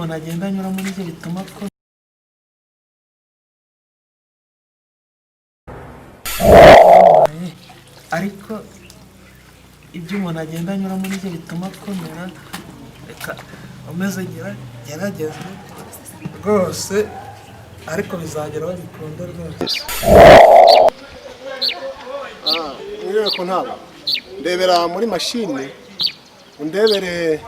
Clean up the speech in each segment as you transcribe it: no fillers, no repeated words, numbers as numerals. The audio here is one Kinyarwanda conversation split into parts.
umuntu agenda anyura muri ibyo bituma ko ariko ibyo umuntu agenda anyura muri ibyo bituma akomera. Reka umeze gerageza rwose, ariko bizageraho bikunde rwose. Nirebe ko ntaba ndebera muri mashini, undebere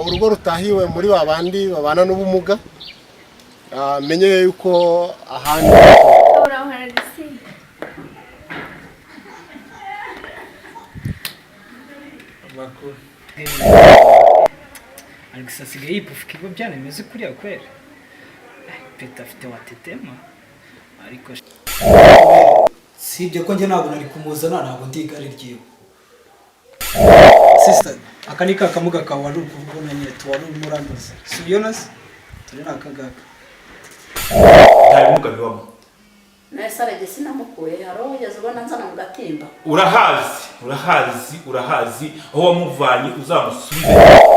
urugo rutahiwe muri babandi babana n'ubumuga, menye yuko ahandi Makuru Alex asigaye yipufuka ibigo byanemeze kuriya kwera. Peta afite watetema ariko sibye ko njye ntabwo nari kumuzana, ntabwo ndi igare ryiwe. Sister, aka ni kakamuga kawe wari ukubona nyine tuwari umuranduza. Si Jonas? Turi nakagaka. Hari mugabe wamo. Nasarage sinamukuye, haro ugeze ubona nzana mu gatimba. Urahazi aho wamuvanye uzamusubize.